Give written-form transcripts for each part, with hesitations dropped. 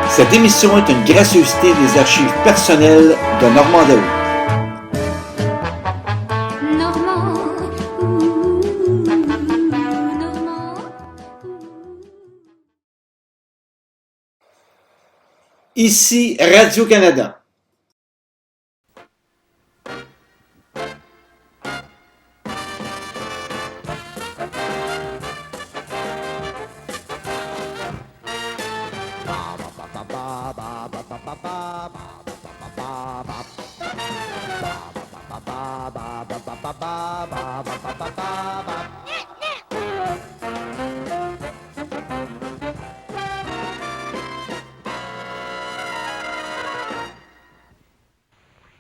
Cette émission est une gracieuseté des archives personnelles de Normand Daou. Ici Radio-Canada.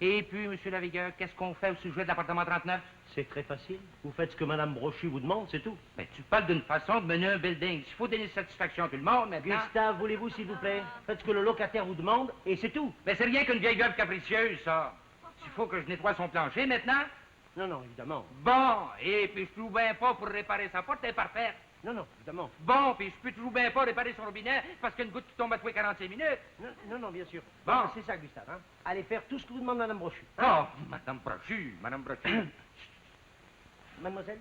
Et puis, monsieur Lavigueur, qu'est-ce qu'on fait au sujet de l'appartement 39? C'est très facile. Vous faites ce que Mme Brochu vous demande, c'est tout. Mais tu parles d'une façon de mener un building. Il faut donner satisfaction à tout le monde, maintenant. Gustave, voulez-vous, s'il vous plaît? Faites ce que le locataire vous demande, et c'est tout. Mais c'est rien qu'une vieille veuve capricieuse, ça. Il faut que je nettoie son plancher, maintenant? Non, non, évidemment. Bon, et puis je trouve bien pas pour réparer sa porte, elle est parfaite. Non, non, évidemment. Bon, puis je peux toujours bien pas réparer son robinet parce qu'une goutte qui tombe à tous les 45 minutes. Non, non, non, bien sûr. Bon. C'est ça, Gustave, hein? Allez faire tout ce que vous demande Mme Brochu. Oh, Madame Brochu, Madame Brochu. Mademoiselle,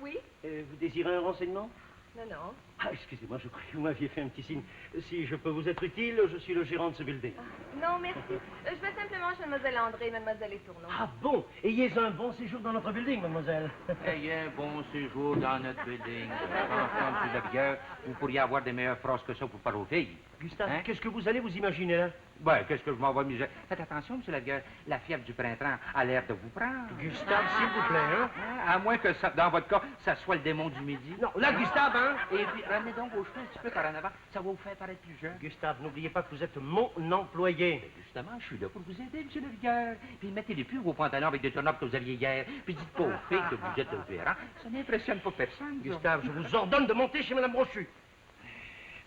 Oui? vous désirez un renseignement? Non, non. Ah, excusez-moi, je croyais que vous m'aviez fait un petit signe. Si je peux vous être utile, je suis le gérant de ce building. Non, merci. Je vais simplement chez Mademoiselle André et Mademoiselle Letourneau. Ah bon? Ayez un bon séjour dans notre building, mademoiselle. Ayez un bon séjour dans notre building. Franchement, monsieur Lavigueur, vous pourriez avoir des meilleures phrases que ça pour parler aux filles. Gustave, Hein? qu'est-ce que vous allez vous imaginer, là? Ben, qu'est-ce que je m'en vais miser? Faites attention, monsieur Lavigueur. La fièvre du printemps a l'air de vous prendre. Gustave, s'il vous plaît, hein? À moins que, ça, dans votre cas, ça soit le démon du midi. Non, là, Gustave, hein? Et puis, ramenez donc vos cheveux un petit peu par en avant. Ça va vous faire paraître plus jeune. Gustave, n'oubliez pas que vous êtes mon employé. Justement, je suis là pour vous aider, monsieur Lavigueur. Puis mettez-les plus vos pantalons avec des tournures que vous aviez hier. Puis dites pas aux filles que vous êtes gérant. Ça n'impressionne pas personne. ça. Gustave, je vous ordonne de monter chez Mme Brochu.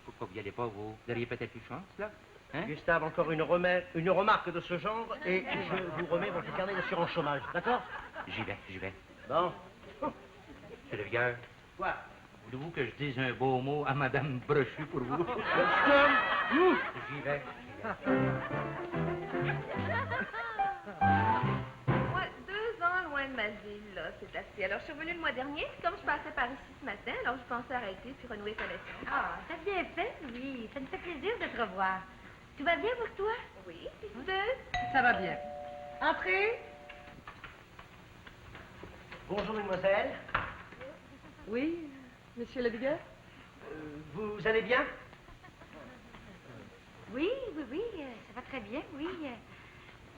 Pourquoi vous n'y allez pas, vous? Vous auriez peut-être plus de chance, là? Hein? Gustave, encore une remarque de ce genre et je vous remets votre carnet d'assurance chômage, d'accord? J'y vais, j'y vais. Bon. Monsieur Lavigueur, Quoi? voulez-vous que je dise un beau mot à Madame Brochu pour vous? J'y vais. Moi, 2 ans loin de ma ville, là, c'est assez. Alors, je suis revenue le mois dernier, puis comme je passais par ici ce matin, alors je pensais arrêter puis renouer connaissance. Ah, t'as bien fait, oui. Ça me fait plaisir de te revoir. Tout va bien pour toi? Oui, puis vous deux? Ça va bien. Entrez. Bonjour, mademoiselle. Oui, monsieur Lavigueur? Vous allez bien? Oui, oui, oui, ça va très bien, oui.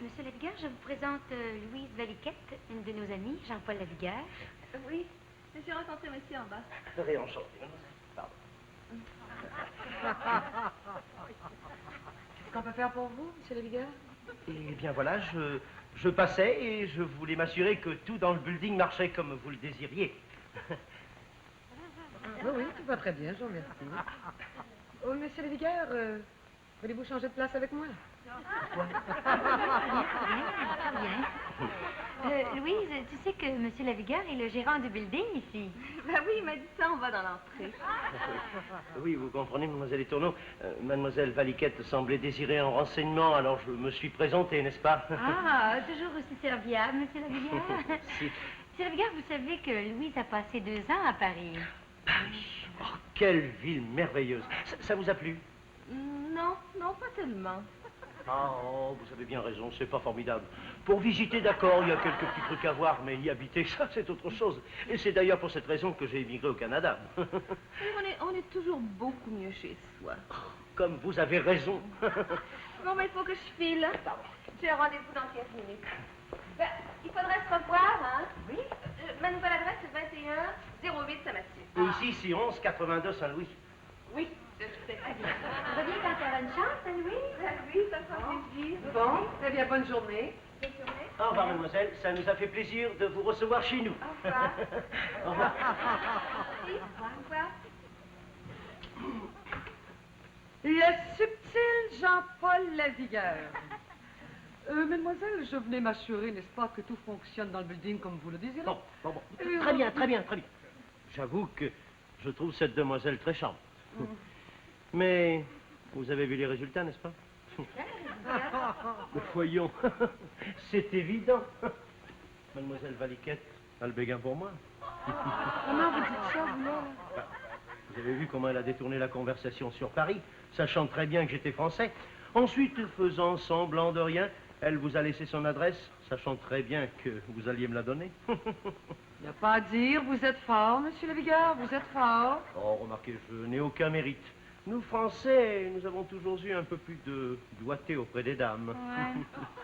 Monsieur Lavigueur, je vous présente Louise Valiquette, une de nos amies, Jean-Paul Lavigueur. Oui. J'ai rencontré monsieur en bas. Très enchanté, mademoiselle. Pardon. Qu'est-ce qu'on peut faire pour vous, monsieur Lavigueur? Eh bien voilà, je passais et je voulais m'assurer que tout dans le building marchait comme vous le désiriez. Oui, oui, tout va très bien, je vous remercie. Oh, monsieur Lavigueur, voulez-vous changer de place avec moi? Bien. Louise, tu sais que monsieur Lavigueur est le gérant du building ici. Ben oui, il m'a dit ça, on va dans l'entrée. Oui, vous comprenez, mademoiselle Letourneau. Mademoiselle Valiquette semblait désirer un renseignement, alors je me suis présenté, n'est-ce pas? Ah, toujours aussi serviable, monsieur Lavigueur. Si. Monsieur Lavigueur, vous savez que Louise a passé 2 ans à Paris. Paris. Oh, quelle ville merveilleuse. Ça vous a plu? Non, non, pas tellement. Ah, oh, vous avez bien raison, c'est pas formidable. Pour visiter, d'accord, il y a quelques petits trucs à voir, mais y habiter, ça, c'est autre chose. Et c'est d'ailleurs pour cette raison que j'ai émigré au Canada. Oui, on est toujours beaucoup mieux chez soi. Comme vous avez raison. Bon, ben, il faut que je file. J'ai un rendez-vous dans 15 minutes. Ben, il faudrait se revoir, hein? Oui. Ma nouvelle adresse, c'est 21-08 Saint-Mathieu. Et ici, c'est 11-82 Saint-Louis. Oui, je sais très bien. Reviens quand tu auras une chance, hein, Louise? Ben oui, ça me fait plaisir. Bon, très bien, bonne journée. Bonne journée. Au revoir, mademoiselle. Ça nous a fait plaisir de vous recevoir chez nous. Au revoir. Au revoir. Merci. Au revoir. Le subtil Jean-Paul Lavigueur. Mademoiselle, je venais m'assurer, n'est-ce pas, que tout fonctionne dans le building comme vous le désirez? Bon. Très bien, très bien, très bien. J'avoue que je trouve cette demoiselle très charmante. Mais Vous avez vu les résultats, n'est-ce pas? Voyons, c'est évident. Mademoiselle Valiquette a le béguin pour moi. Comment vous dites ça, vous, là? Vous avez vu comment elle a détourné la conversation sur Paris, sachant très bien que j'étais français. Ensuite, faisant semblant de rien, elle vous a laissé son adresse, sachant très bien que vous alliez me la donner. Il n'y a pas à dire, vous êtes fort, monsieur le vigueur, vous êtes fort. Oh, remarquez, je n'ai aucun mérite. Nous, Français, nous avons toujours eu un peu plus de doigté auprès des dames. Ouais.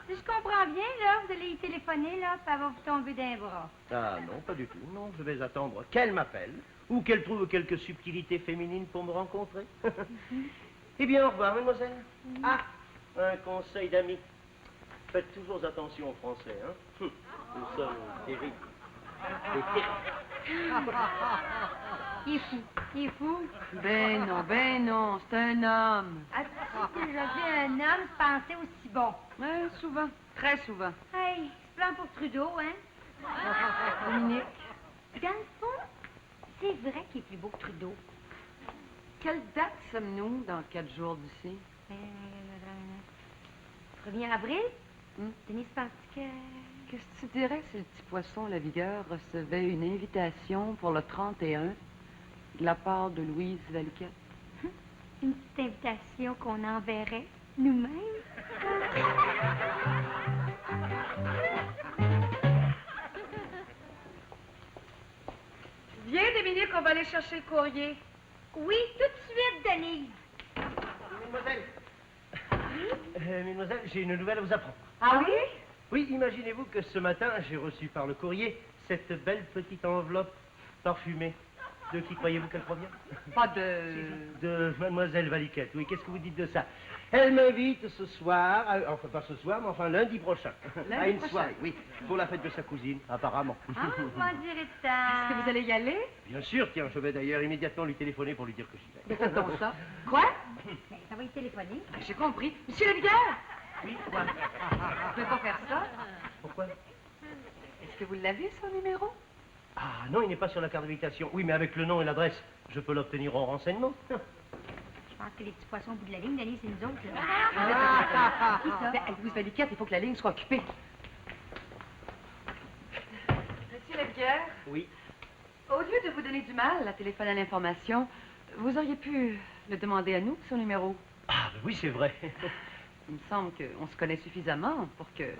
Si je comprends bien, là, vous allez y téléphoner, là, puis elle va vous tomber d'un bras. Ah non, pas du tout. Non, je vais attendre qu'elle m'appelle ou qu'elle trouve quelques subtilités féminines pour me rencontrer. Eh bien, au revoir, mademoiselle. Ah, un conseil d'ami. Faites toujours attention aux Français, hein. Nous sommes terribles. Des terribles. Il est fou, il est fou. Ben non, c'est un homme. As-tu déjà vu un homme penser aussi bon? Ouais, souvent, très souvent. Hey, il se prend pour Trudeau, hein? Dominique, Dans le fond, c'est vrai qu'il est plus beau que Trudeau. quelle date sommes-nous dans 4 jours d'ici? 1er avril? Hmm? Denise, pense que... Qu'est-ce que tu dirais si le petit poisson, la vigueur, recevait une invitation pour le 31 de la part de Louise Valiquette? Une petite invitation qu'on enverrait nous-mêmes? Viens, Dominique, on va aller chercher le courrier. Oui, tout de suite, Denise. Mademoiselle. Mademoiselle, j'ai une nouvelle à vous apprendre. Ah oui? Oui, imaginez-vous que ce matin, j'ai reçu par le courrier cette belle petite enveloppe parfumée. De qui croyez-vous qu'elle provient? Pas de... De Mademoiselle Valiquette. Oui, qu'est-ce que vous dites de ça? Elle m'invite ce soir, enfin pas ce soir, mais enfin lundi prochain, à une prochain. soirée, oui, pour la fête de sa cousine, apparemment. Ah, m'en dirait ça. Est-ce que vous allez y aller? Bien sûr, tiens, je vais d'ailleurs immédiatement lui téléphoner pour lui dire que j'y vais. Mais fait-on ça? Quoi? Ben, ça va y téléphoner. J'ai compris. Monsieur le vigueur! Oui, quoi? Vous pouvez pas faire ça? Pourquoi? Est-ce que vous l'avez, son numéro? Ah non, il n'est pas sur la carte d'invitation. Oui, mais avec le nom et l'adresse, je peux l'obtenir en renseignement. Je pense que les petits poissons au bout de la ligne, Denise, c'est nous autres, là. Qui ça? Ben, Louise Valiquette, il faut que la ligne soit occupée. Monsieur le vigueur, Oui. au lieu de vous donner du mal à téléphoner à l'information, vous auriez pu le demander à nous, son numéro. Ah, ben oui, c'est vrai. Il me semble qu'on se connaît suffisamment pour que,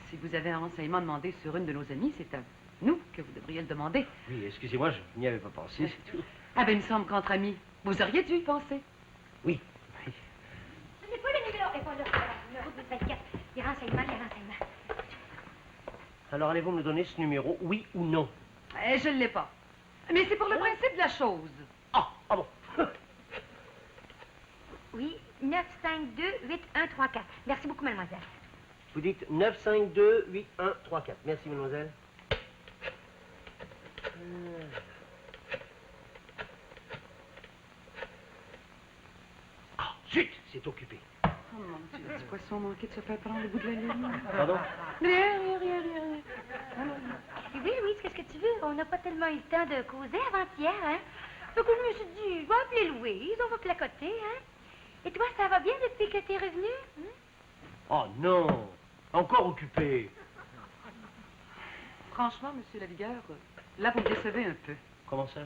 si vous avez un renseignement demandé sur une de nos amies, c'est à nous que vous devriez le demander. Oui, excusez-moi, je n'y avais pas pensé, c'est tout. Ah ben, il me semble qu'entre amis, vous auriez dû y penser. Oui. Ce n'est pas le numéro. Et pas le numéro de Valiquette. Les renseignements. Alors allez-vous me donner ce numéro, oui ou non? Je ne l'ai pas. Mais c'est pour le principe de la chose. Ah bon. Oui, 952-8134. Merci beaucoup, mademoiselle. Vous dites 952-8134. Merci, mademoiselle. Ah, zut, c'est occupé. Oh mon Dieu, le petit poisson manqué de se faire prendre le bout de la ligne. Pardon? Rien. Et oui, Louise, qu'est-ce que tu veux? On n'a pas tellement eu le temps de causer avant-hier, hein? Donc, je me suis dit, je vais appeler Louise, on va placoter, hein? Et toi, ça va bien depuis que t'es revenu? Hein? Oh non, encore occupé. Franchement, monsieur Lavigueur, là, vous me décevez un peu. Comment ça?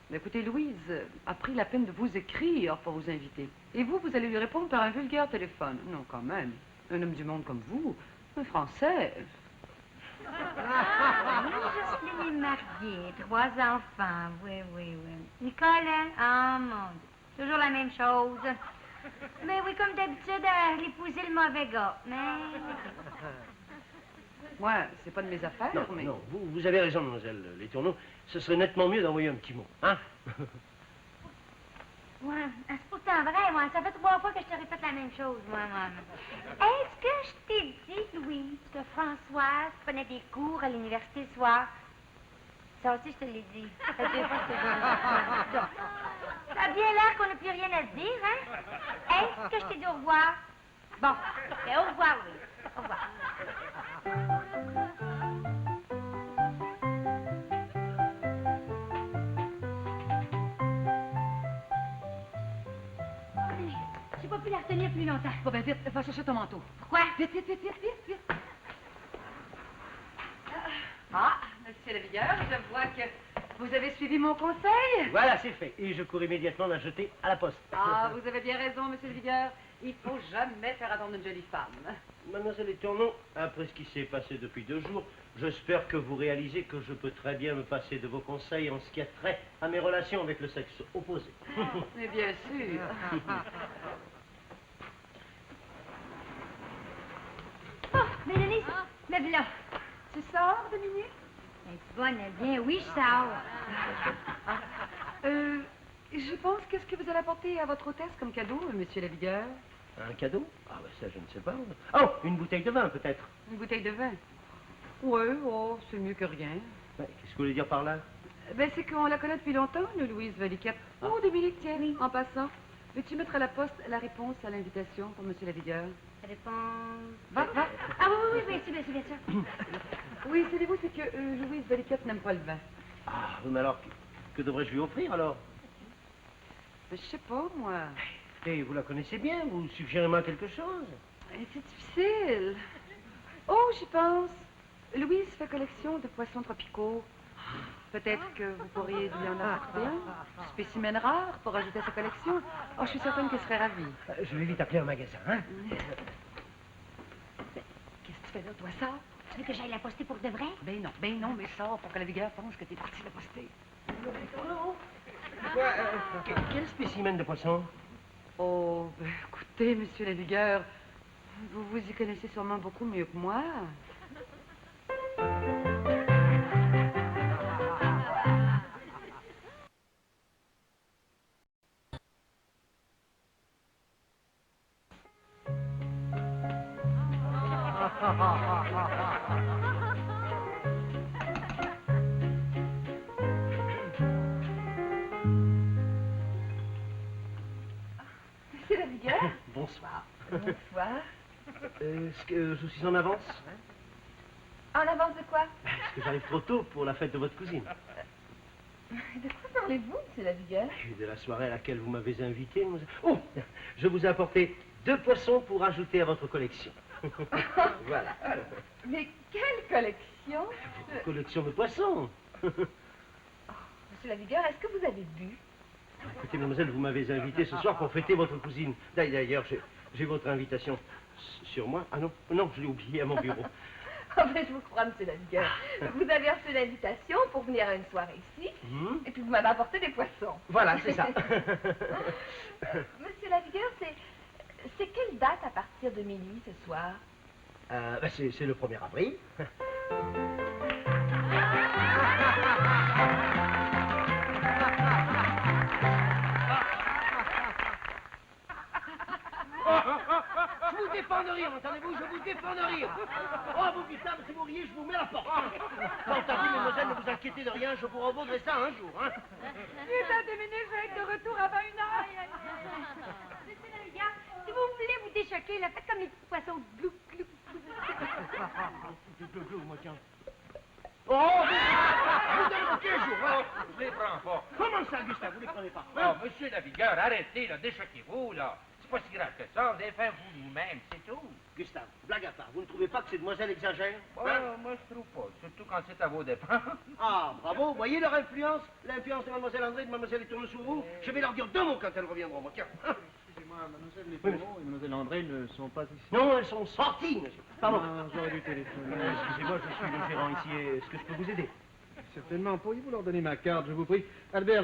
Mais écoutez, Louise a pris la peine de vous écrire pour vous inviter. Et vous allez lui répondre par un vulgaire téléphone. Non, quand même. Un homme du monde comme vous, un Français. Jocelyne est mariée, 3 enfants, oui. Nicole, hein? Ah, mon Dieu, toujours la même chose. Mais oui, comme d'habitude, elle a épousé le mauvais gars, mais... Moi, c'est pas de mes affaires, Non, mais... non, vous avez raison, mademoiselle Les Tourneaux. Ce serait nettement mieux d'envoyer un petit mot, hein? Ouais, c'est pourtant vrai, moi. Ça fait 3 fois que je te répète la même chose, moi. Est-ce que je t'ai dit, Louise, que Françoise prenait des cours à l'université le soir? Ça aussi, je te l'ai dit. Ça fait 2 fois que je te le dis. Ça a bien l'air qu'on n'a plus rien à se dire, hein? Est-ce que je t'ai dit au revoir? Bon, ben, au revoir, Louise. Au revoir. à retenir plus longtemps. Bon, ben vite, va chercher ton manteau. Pourquoi? Vite, vite, vite, vite, vite, vite. Ah, monsieur Lavigueur, je vois que vous avez suivi mon conseil. Voilà, c'est fait. Et je cours immédiatement la jeter à la poste. Ah, vous avez bien raison, monsieur Lavigueur. Il faut jamais faire attendre une jolie femme. Mademoiselle Tournon, après ce qui s'est passé depuis 2 jours, j'espère que vous réalisez que je peux très bien me passer de vos conseils en ce qui a trait à mes relations avec le sexe opposé. Mais bien sûr. Oh, Mélanie, me voilà. Tu sors, Dominique? Es-tu bonne? Bien, oui, je sors. Je pense, qu'est-ce que vous allez apporter à votre hôtesse comme cadeau, monsieur Lavigueur? Un cadeau? Ah, ben ça, je ne sais pas. Oh, une bouteille de vin, peut-être. Une bouteille de vin? Oui, oh, c'est mieux que rien. Ouais, qu'est-ce que vous voulez dire par là? Ben, c'est qu'on la connaît depuis longtemps, nous, Louise Valiquette. Oh, Dominique, tiens, en passant, veux-tu mettre à la poste la réponse à l'invitation pour monsieur Lavigueur? Réponse. Va, va. Ah oui, bien sûr, bien sûr, bien sûr. Oui, savez-vous, c'est que Louise Valiquette n'aime pas le vin. Ah, mais alors, que devrais-je lui offrir, alors? Ben, je sais pas, moi. Et vous la connaissez bien, vous suggérez-moi quelque chose? C'est difficile. Oh, j'y pense. Louise fait collection de poissons tropicaux. Peut-être que vous pourriez lui en apporter un spécimen rare pour ajouter à sa collection. Oh, je suis certaine qu'elle serait ravie. Je vais vite appeler un magasin, hein? Qu'est-ce que tu fais là, toi, ça? Tu veux que j'aille la poster pour de vrai? Ben non, mais sors pour que la vigueur pense que t'es parti la poster. Quel spécimen de poisson? Oh, ben, écoutez, monsieur la vigueur, vous vous y connaissez sûrement beaucoup mieux que moi. Monsieur la vigueur? Bonsoir. Bonsoir. Est-ce que je suis en avance? En avance de quoi? Est-ce que j'arrive trop tôt pour la fête de votre cousine? De quoi parlez-vous, monsieur la vigueur? De la soirée à laquelle vous m'avez invité, mademoiselle. Oh, je vous ai apporté 2 poissons pour ajouter à votre collection. Voilà. Mais quelle collection? Votre collection de poissons. Monsieur la vigueur, est-ce que vous avez bu? Écoutez, mademoiselle, vous m'avez invité ce soir pour fêter votre cousine. D'ailleurs, j'ai votre invitation sur moi. Ah non, non, je l'ai oublié à mon bureau. Oh, ben, je vous crois, monsieur la vigueur. Vous avez reçu l'invitation pour venir à une soirée ici, et puis vous m'avez apporté des poissons. Voilà, c'est ça. Monsieur la vigueur, c'est quelle date à partir de minuit ce soir? C'est le 1er avril. Je vous défends de rire, entendez-vous? Je vous défends de rire. Oh, vous Gustave, si vous riez, je vous mets à la porte. Entendu, mademoiselle, ne vous inquiétez de rien, je vous revaudrai ça un jour, hein. Dans 2 minutes, je vais être de retour avant 1 heure. Monsieur la vigueur, si vous voulez vous déchoquer, là, faites comme les petits poissons. Glou, glou, glou. Moi, tiens. Oh, vous donnez 15 jours, hein. Je les prends pas. Comment ça, Gustave, vous les prenez pas? Oh, monsieur la vigueur, arrêtez, là, déchoquez-vous, là. C'est pas si grave que ça, vous avez fait vous-même, c'est tout. Gustave, blague à part, vous ne trouvez pas que cette demoiselle exagère? Moi, je trouve pas, surtout quand c'est à vos dépens. Ah, bravo, voyez leur influence? L'influence de mademoiselle André et de mademoiselle Tourne sur vous? Je vais leur dire 2 mots quand elles reviendront, moi, tiens. Excusez-moi, mademoiselle Tourneau et mademoiselle André ne sont pas ici. Non, elles sont sorties, monsieur. Pardon. Ah, j'aurais dû téléphoner. Excusez-moi, je suis le gérant ici. Est-ce que je peux vous aider? Certainement. Pourriez-vous leur donner ma carte, je vous prie? Albert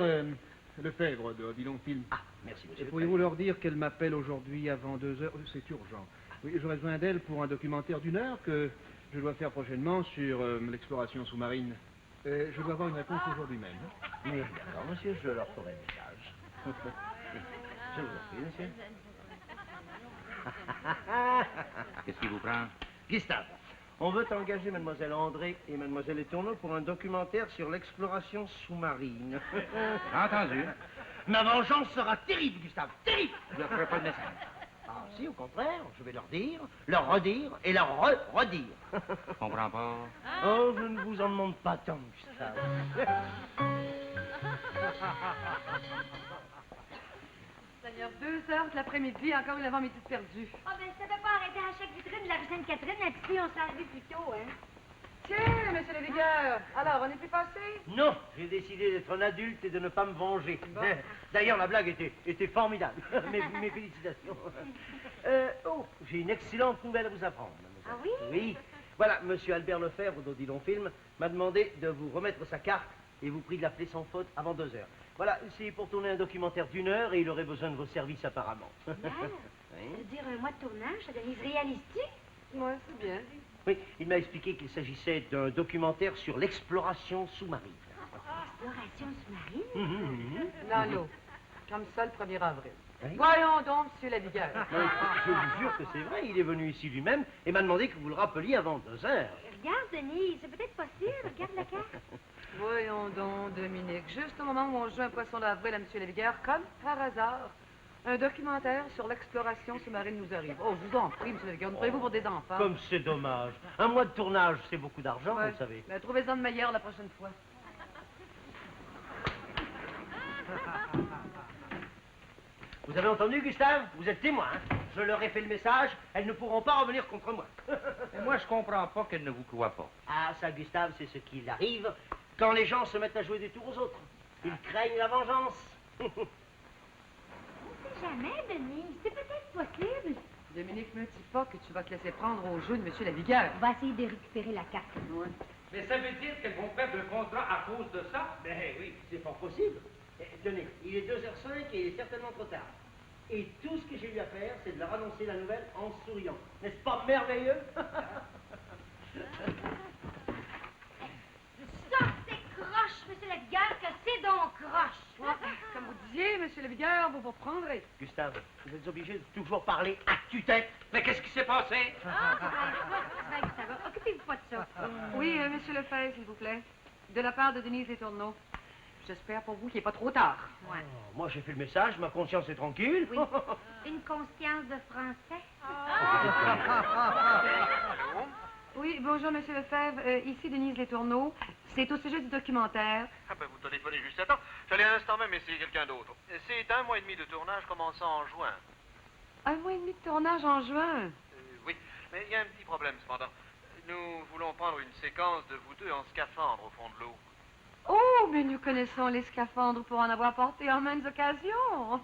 Lefebvre de Odilon Film. Ah, merci, Et monsieur. pourriez-vous leur dire qu'elle m'appelle aujourd'hui avant 2 heures? C'est urgent. Oui, j'aurais besoin d'elle pour un documentaire d'1 heure que je dois faire prochainement sur l'exploration sous-marine. Je dois avoir une réponse aujourd'hui même. Oui, d'accord, monsieur, je leur ferai un message. Je vous en prie, monsieur. Qu'est-ce qui vous prend? Gustave, on veut engager mademoiselle André et mademoiselle Letourneau pour un documentaire sur l'exploration sous-marine. Entendu. Ma vengeance sera terrible, Gustave, terrible. Je ne ferai pas de message. Ah, si, au contraire, je vais leur dire, leur redire et leur redire. Je comprends pas. Oh, je ne vous en demande pas tant, Gustave. Seigneur, 2 heures de l'après-midi, encore une avant-midi de perdu. Ah, ben, ça peut pas arrêter à chaque vitrine de la rue Sainte-Catherine, la petite fille, on s'est arrivé plus tôt, hein. Tiens, monsieur le vigueur, alors, on est plus passé? Non, j'ai décidé d'être un adulte et de ne pas me venger. Bon. D'ailleurs, la blague était formidable. mes félicitations. Oh, j'ai une excellente nouvelle à vous apprendre, mademoiselle. Ah oui? Oui. Voilà, monsieur Albert Lefebvre, d'Odilon Film, m'a demandé de vous remettre sa carte et vous prie de l'appeler sans faute avant 2 heures. Voilà, c'est pour tourner un documentaire d'1 heure et il aurait besoin de vos services apparemment. Bien. Ça veut dire un mois de tournage, ça devient réalistique? Ouais, c'est bien. Oui, il m'a expliqué qu'il s'agissait d'un documentaire sur l'exploration sous-marine. Exploration sous-marine? Dans l'eau. Comme ça, le 1er avril. Oui. Voyons donc, monsieur la vigueur. Je vous jure que c'est vrai, il est venu ici lui-même et m'a demandé que vous le rappeliez avant 2 heures. Regarde, Denis, c'est peut-être possible. Regarde la carte. Voyons donc, Dominique, juste au moment où on joue un poisson d'avril à monsieur la vigueur, comme par hasard, un documentaire sur l'exploration sous-marine nous arrive. Oh, je vous en prie, monsieur la vigueur, nous prenez-vous pour des enfants. Comme c'est dommage. Un mois de tournage, c'est beaucoup d'argent, Ouais. vous savez. Mais trouvez-en de meilleur la prochaine fois. Vous avez entendu, Gustave? Vous êtes témoin, hein? Je leur ai fait le message, elles ne pourront pas revenir contre moi. Mais moi, je comprends pas qu'elle ne vous croit pas. Ah, ça, Gustave, c'est ce qu'il arrive quand les gens se mettent à jouer des tours aux autres. Ils craignent la vengeance. On sait jamais, Denis. C'est peut-être possible. Dominique, me dis pas que tu vas te laisser prendre au jeu de monsieur la vigueur. On va essayer de récupérer la carte. Ouais. Mais ça veut dire qu'elles vont perdre le contrat à cause de ça? Ben oui, c'est fort possible. Tenez, il est 2h05 et il est certainement trop tard. Et tout ce que j'ai eu à faire, c'est de leur annoncer la nouvelle en souriant. N'est-ce pas merveilleux? Ça, c'est croche, monsieur la vigueur, que c'est donc croche. Ouais. Comme vous disiez, monsieur la vigueur, vous vous prendrez. Gustave, vous êtes obligé de toujours parler à tue-tête. Mais qu'est-ce qui s'est passé? Ah, ça va, Gustave. Occupez-vous pas de ça. Oui, monsieur Lefebvre, s'il vous plaît. De la part de Denise Letourneau. J'espère pour vous qu'il n'est pas trop tard. Ouais. Oh, moi, j'ai fait le message, ma conscience est tranquille. Oui. Une conscience de français. Oui, bonjour, monsieur Lefebvre. Ici Denise Letourneau. C'est au sujet du documentaire. Ah ben vous téléphonez juste à temps. J'allais à l'instant même essayer quelqu'un d'autre. C'est 1 mois et demi de tournage commençant en juin. 1 mois et demi de tournage en juin. Oui, mais il y a un petit problème cependant. Nous voulons prendre une séquence de vous deux en scaphandre au fond de l'eau. Oh, mais nous connaissons les scaphandres pour en avoir porté en maintes occasions.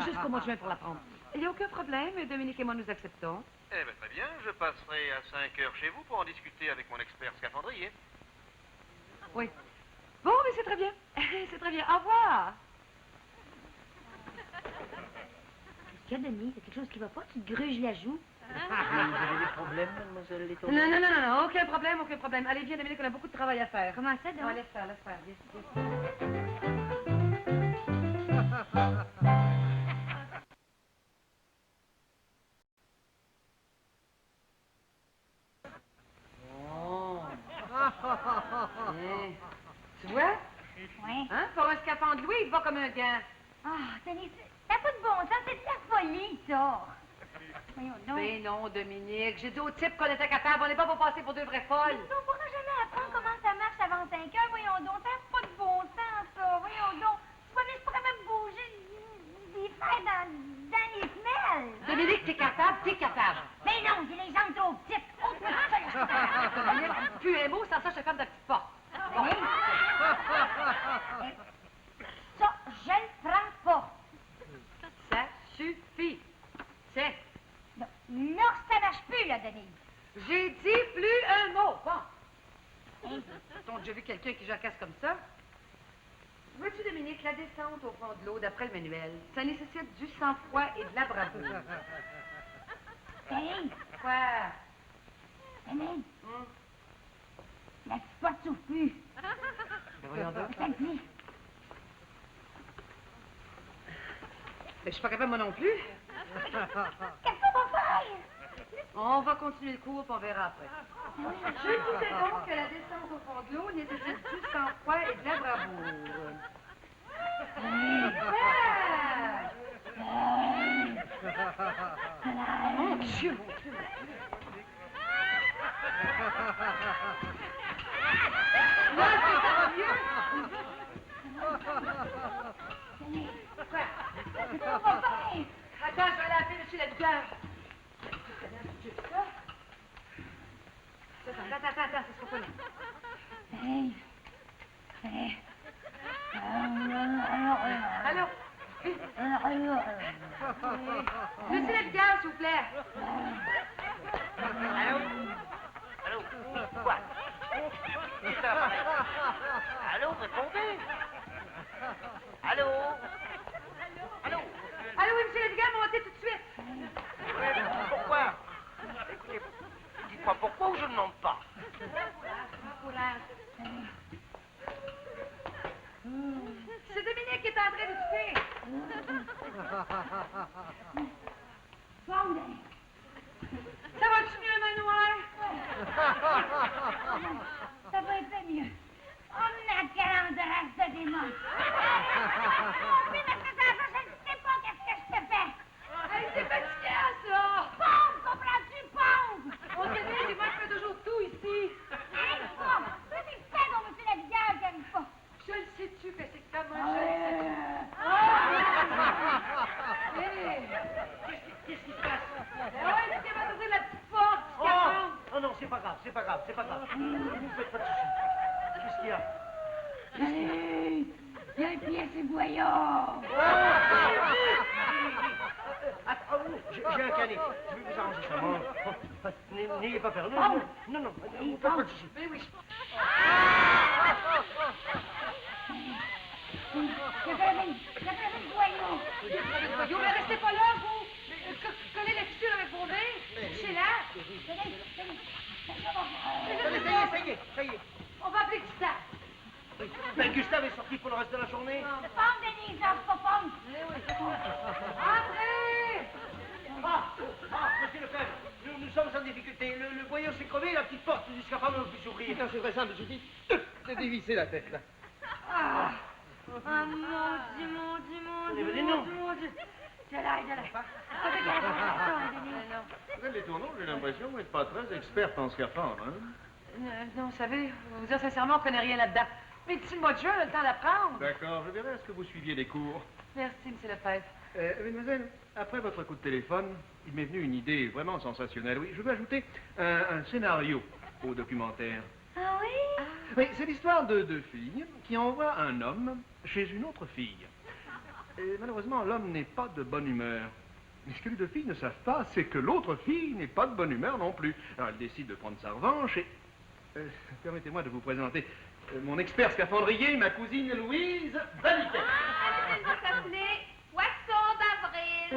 Jusqu'au mois de juin pour la prendre. Il n'y a aucun problème, Dominique et moi nous acceptons. Eh bien très bien, je passerai à 5 heures chez vous pour en discuter avec mon expert scaphandrier. Oui. Bon, mais c'est très bien. C'est très bien. Au revoir. Qu'est-ce qu'il y a, Denis? Il y a quelque chose qui va pas? Tu te gruges la joue? Vous avez des problèmes, mademoiselle Letourneau? Non, aucun problème, aucun problème. Allez, viens, Dominique, on a beaucoup de travail à faire. Comment ça, donc? Non, laisse faire, viens. Oh. Tu vois? Oui. Hein? Pour un scaphandre, Louis, il va comme un gant. Ah, Denis, t'as pas de bon sens, c'est de la folie, ça. Voyons donc. Mais non, Dominique, j'ai dit au type qu'on était capable, on n'est pas pour passer pour 2 vraies folles. Mais on pourra jamais apprendre comment ça marche avant 5 heures. Voyons donc, ça n'a pas de bon sens, ça. Voyons donc. Tu vois, mais je pourrais même bouger des fers dans les semelles. Dominique, t'es capable, t'es capable. Mais non, j'ai les jambes trop petites. Oh, Dominique, plus un mot, sans ça, je te ferme ta petite porte. Denis? Ça, je le prends pas. Ça suffit. C'est. Non, là, ça marche plus, là, Denis. J'ai dit plus un mot. Bon. Hein? T'as déjà vu quelqu'un qui jacasse comme ça? Vois-tu, Dominique, la descente au fond de l'eau, d'après le manuel, ça nécessite du sang-froid et de la bravoure. Denis, Quoi? Denis, la petite porte s'ouvre plus. Mais voyons donc. Ça me dit. Mais je suis pas capable, moi non plus. Qu'est-ce qu'on va faire? On va continuer le cours, puis on verra après. Je disais donc que la descente au fond de l'eau nécessite du sang-froid et de la bravoure. Mon Dieu, mon Dieu. Là, c'est tant mieux. Ça va bien. Attends, je vais aller appeler M. Lavigueur. Attends, ça sera pas là. Hey. Hey. Allô? Monsieur Lavigueur, s'il vous plaît. Allô? Allô? Quoi? Qu'est-ce que ça va faire? Allô, répondez! Allô? Allô? Allô, oui, monsieur Lavigueur, montez tout de suite. Ouais, mais pourquoi? Écoutez, dites-moi pourquoi ou je ne monte pas? C'est Dominique qui est en train de souper. Ça va-tu mieux, Manoir? Ça va être mieux. Oh, ma calendrière de démon. Oui, mais c'est ça, je ne sais pas qu'est-ce que je te fais. Hey, c'est fatigant, ça. Pompe, comprends-tu, pompe? On sait bien, c'est moi qui fais toujours tout ici. Hey, pompe, ça c'est fait, mon monsieur Lavigueur, j'aime pas. Je le sais-tu que c'est comme un jeu? Hey! Qu'est-ce qui se passe? Ouais, tu vas d'ouvrir la petite porte, tu capable. Oh non, c'est pas grave, c'est pas grave, c'est pas grave. Ne vous faites pas de soucis. Qu'est-ce qu'il y a? Hey, il y a un pièce et boyau. Attends, j'ai un canet. Je vais vous arranger ça. N'ayez pas peur. Non, ne vous faites pas de soucis. Mais oui. J'avais le boyau. Vous ne restez pas là, vous. Collez la fissure avec vos mains. C'est là. Ça y est. On va appeler Gustave. Ben, Gustave est sorti pour le reste de la journée. Pompe, Denise, lâche pas pompe. Entrez! Monsieur Lefebvre, nous sommes en difficulté. Le boyau s'est crevé et la petite porte du scaphandre ne peut plus s'ouvrir. Putain, c'est vrai ça, monsieur dit. T'es dévissé la tête, là. Ah, mon Dieu, mon Dieu, mon Dieu, Venez, mon non. Dieu, mon Dieu. De l'air. Vous les tourneaux, j'ai l'impression que vous n'êtes pas très experte en scaphandre, hein? Non, vous savez, vous dire sincèrement, on ne connaît rien là-dedans. Mais d'ici le mois de juin, on a le temps d'apprendre. D'accord, je verrai à ce que vous suiviez des cours. Merci, monsieur Lefebvre. Mademoiselle, après votre coup de téléphone, il m'est venu une idée vraiment sensationnelle. Oui, je veux ajouter un scénario au documentaire. Ah oui? Oui, c'est l'histoire de deux filles qui envoient un homme chez une autre fille. Et malheureusement, l'homme n'est pas de bonne humeur. Mais ce que les deux filles ne savent pas, c'est que l'autre fille n'est pas de bonne humeur non plus. Alors elle décide de prendre sa revanche et... permettez-moi de vous présenter mon expert scaphandrier, ma cousine Louise Vaniquet. Elle va s'appeler Poisson d'avril.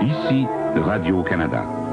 Ici, Radio-Canada.